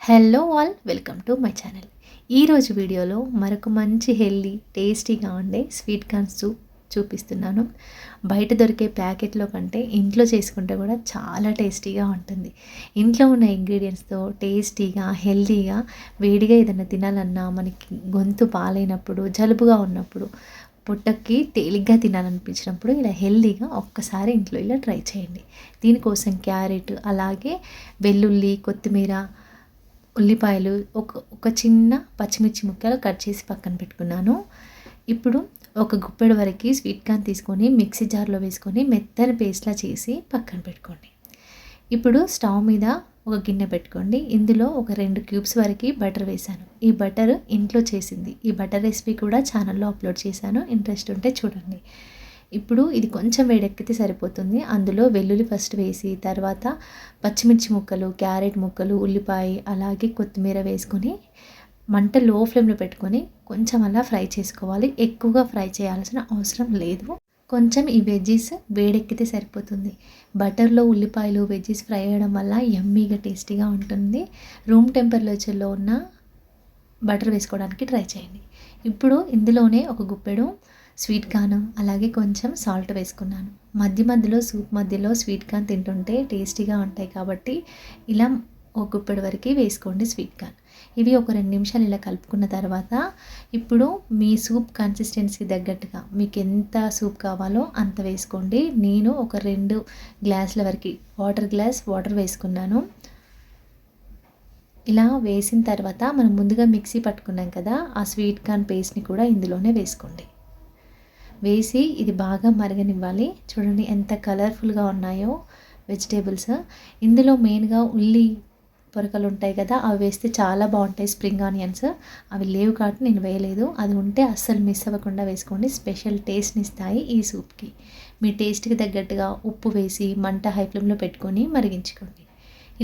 Hello all, welcome to my channel. ఈరోజు వీడియోలో మరొక మంచి హెల్దీ టేస్టీగా ఉండే స్వీట్ కార్న్ సూప్ చూపిస్తున్నాను. బయట దొరికే ప్యాకెట్లో కంటే ఇంట్లో చేసుకుంటే కూడా చాలా టేస్టీగా ఉంటుంది. ఇంట్లో ఉన్న ఇంగ్రీడియంట్స్తో టేస్టీగా హెల్దీగా వేడిగా ఏదైనా తినాలన్నా, మనకి గొంతు బాగాలేనప్పుడు, జలుబుగా ఉన్నప్పుడు, పొట్టకి తేలిగ్గా తినాలనిపించినప్పుడు ఇలా హెల్దీగా ఒక్కసారి ఇంట్లో ఇలా ట్రై చేయండి. దీనికోసం క్యారెట్, అలాగే వెల్లుల్లి, కొత్తిమీర, ఉల్లిపాయలు, ఒక చిన్న పచ్చిమిర్చి ముక్కలు కట్ చేసి పక్కన పెట్టుకున్నాను. ఇప్పుడు ఒక గుప్పెడు వరకు స్వీట్ కార్న్ తీసుకొని మిక్సీ జార్లో వేసుకొని మెత్తని పేస్ట్లా చేసి పక్కన పెట్టుకోండి. ఇప్పుడు స్టవ్ మీద ఒక గిన్నె పెట్టుకోండి. ఇందులో ఒక 2 క్యూబ్స్ వరకు బటర్ వేశాను. ఈ బటర్ ఇంట్లో చేసింది. ఈ బటర్ రెసిపీ కూడా ఛానల్లో అప్లోడ్ చేశాను, ఇంట్రెస్ట్ ఉంటే చూడండి. ఇప్పుడు ఇది కొంచెం వేడెక్కితే సరిపోతుంది. అందులో వెల్లుల్లి ఫస్ట్ వేసి, తర్వాత పచ్చిమిర్చి ముక్కలు, క్యారెట్ ముక్కలు, ఉల్లిపాయ, అలాగే కొత్తిమీర వేసుకొని మంట లో ఫ్లేమ్లో పెట్టుకొని కొంచెం అలా ఫ్రై చేసుకోవాలి. ఎక్కువగా ఫ్రై చేయాల్సిన అవసరం లేదు. కొంచెం ఈ వెజ్జీస్ వేడెక్కితే సరిపోతుంది. బటర్లో ఉల్లిపాయలు, వెజ్జీస్ ఫ్రై అయ్యడం వల్ల యమ్మీగా టేస్టీగా ఉంటుంది. రూమ్ టెంపరేచర్లో ఉన్న బటర్ వేసుకోవడానికి ట్రై చేయండి. ఇప్పుడు ఇందులోనే ఒక గుప్పెడు స్వీట్ కార్న్, అలాగే కొంచెం సాల్ట్ వేసుకున్నాను. మధ్యలో సూప్ మధ్యలో స్వీట్ కార్న్ తింటుంటే టేస్టీగా ఉంటాయి కాబట్టి ఇలా ఒక గుప్పెడు వరకు వేసుకోండి స్వీట్ కార్న్. ఇవి ఒక 2 నిమిషాలు ఇలా కలుపుకున్న తర్వాత ఇప్పుడు మీ సూప్ కన్సిస్టెన్సీ తగ్గట్టుగా మీకు ఎంత సూప్ కావాలో అంత వేసుకోండి. నేను ఒక 2 గ్లాసుల వరకు వాటర్ వేసుకున్నాను. ఇలా వేసిన తర్వాత మనం ముందుగా మిక్సీ పట్టుకున్నాం కదా, ఆ స్వీట్ కార్న్ పేస్ట్ని కూడా ఇందులోనే వేసుకోండి. వేసి ఇది బాగా మరగనివ్వాలి. చూడండి ఎంత కలర్ఫుల్గా ఉన్నాయో వెజిటేబుల్స్. ఇందులో మెయిన్గా ఉల్లి పొరకలు ఉంటాయి కదా, అవి వేస్తే చాలా బాగుంటాయి. స్ప్రింగ్ ఆనియన్స్ అవి లేవు కాబట్టి నేను వేయలేదు. అది ఉంటే అస్సలు మిస్ అవ్వకుండా వేసుకోండి. స్పెషల్ టేస్ట్ని ఇస్తాయి ఈ సూప్కి. మీ టేస్ట్కి తగ్గట్టుగా ఉప్పు వేసి మంట హై ఫ్లేమ్లో పెట్టుకొని మరిగించుకోండి.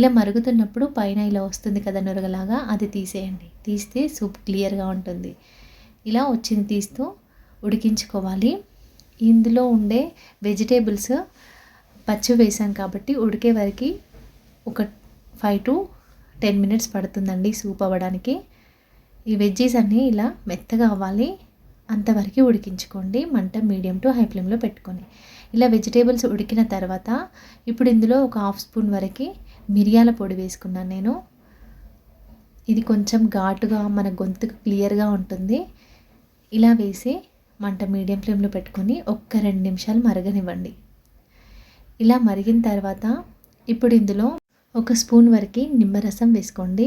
ఇలా మరుగుతున్నప్పుడు పైన ఇలా వస్తుంది కదా నురగలాగా, అది తీసేయండి. తీస్తే సూప్ క్లియర్గా ఉంటుంది. ఇలా వచ్చింది తీస్తూ ఉడికించుకోవాలి. ఇందులో ఉండే వెజిటేబుల్స్ పచ్చి వేసాం కాబట్టి ఉడికే వరకు ఒక 5 to 10 minutes పడుతుందండి సూప్ అవ్వడానికి. ఈ వెజ్జీస్ అన్నీ ఇలా మెత్తగా అవ్వాలి, అంతవరకు ఉడికించుకోండి. మంట మీడియం టు హై ఫ్లేమ్లో పెట్టుకొని. ఇలా వెజిటేబుల్స్ ఉడికిన తర్వాత ఇప్పుడు ఇందులో ఒక 1/2 స్పూన్ వరకు మిరియాల పొడి వేసుకున్నాను నేను. ఇది కొంచెం ఘాటుగా మన గొంతుకు క్లియర్గా ఉంటుంది. ఇలా వేసి మంట మీడియం ఫ్లేమ్లో పెట్టుకొని ఒక్క 2 నిమిషాలు మరగనివ్వండి. ఇలా మరిగిన తర్వాత ఇప్పుడు ఇందులో ఒక స్పూన్ వరకు నిమ్మరసం వేసుకోండి.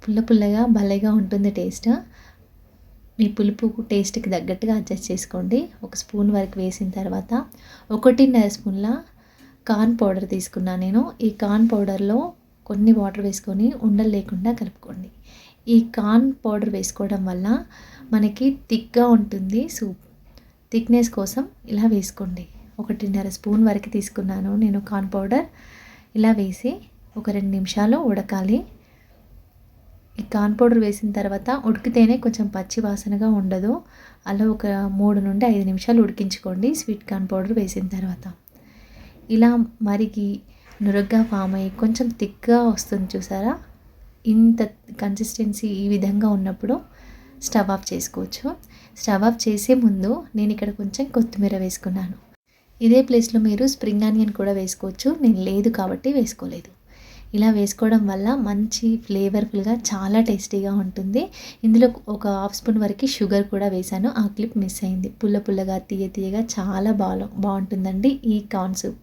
పుల్లగా భలేగా ఉంటుంది టేస్ట్. మీ పులుపు టేస్ట్కి తగ్గట్టుగా అడ్జస్ట్ చేసుకోండి. ఒక స్పూన్ వరకు వేసిన తర్వాత 1.5 స్పూన్ల కార్న్ పౌడర్ తీసుకున్నాను నేను. ఈ కార్న్ పౌడర్లో కొన్ని వాటర్ వేసుకొని ఉండలు లేకుండా కలుపుకోండి. ఈ కార్న్ పౌడర్ వేసుకోవడం వల్ల మనకి థిక్గా ఉంటుంది సూప్. థిక్నెస్ కోసం ఇలా వేసుకోండి. 1.5 స్పూన్ వరకు తీసుకున్నాను నేను కార్న్ పౌడర్. ఇలా వేసి ఒక 2 నిమిషాలు ఉడకాలి. ఈ కార్న్ పౌడర్ వేసిన తర్వాత ఉడికితేనే కొంచెం పచ్చి వాసనగా ఉండదు. అలా ఒక 3 నుండి 5 నిమిషాలు ఉడికించుకోండి స్వీట్ కార్న్ పౌడర్ వేసిన తర్వాత. ఇలా మరిగి నురగ్గా ఫామ్ అయ్యి కొంచెం థిక్గా వస్తుంది చూసారా. ఇంత కన్సిస్టెన్సీ ఈ విధంగా ఉన్నప్పుడు స్టవ్ ఆఫ్ చేసుకోవచ్చు. స్టవ్ ఆఫ్ చేసే ముందు నేను ఇక్కడ కొంచెం కొత్తిమీర వేసుకున్నాను. ఇదే ప్లేస్లో మీరు స్ప్రింగ్ ఆనియన్ కూడా వేసుకోవచ్చు. నేను లేదు కాబట్టి వేసుకోలేదు. ఇలా వేసుకోవడం వల్ల మంచి ఫ్లేవర్ఫుల్గా చాలా టేస్టీగా ఉంటుంది. ఇందులో ఒక 1/2 స్పూన్ వరకు షుగర్ కూడా వేశాను. ఆ క్లిప్ మిస్ అయింది. పుల్లగా తీయగా చాలా బాగుంటుందండి ఈ కార్న్ సూప్.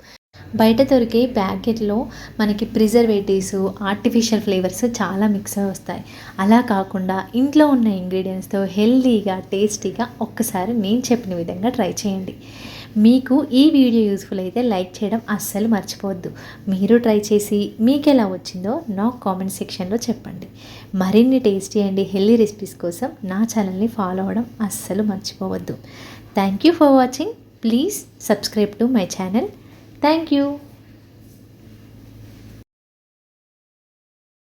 బయట దొరికే ప్యాకెట్లో మనకి ప్రిజర్వేటివ్స్, ఆర్టిఫిషియల్ ఫ్లేవర్స్ చాలా మిక్స్ వస్తాయి. అలా కాకుండా ఇంట్లో ఉన్న ఇంగ్రీడియంట్స్తో హెల్తీగా టేస్టీగా ఒక్కసారి నేను చెప్పిన విధంగా ట్రై చేయండి. మీకు ఈ వీడియో యూస్ఫుల్ అయితే లైక్ చేయడం అస్సలు మర్చిపోవద్దు. మీరు ట్రై చేసి మీకు ఎలా వచ్చిందో నాకు కామెంట్ సెక్షన్లో చెప్పండి. మరిన్ని టేస్టీ అండ్ హెల్తీ రెసిపీస్ కోసం నా ఛానల్ని ఫాలో అవ్వడం అస్సలు మర్చిపోవద్దు. Thank you for watching. Please subscribe to my channel. Thank you.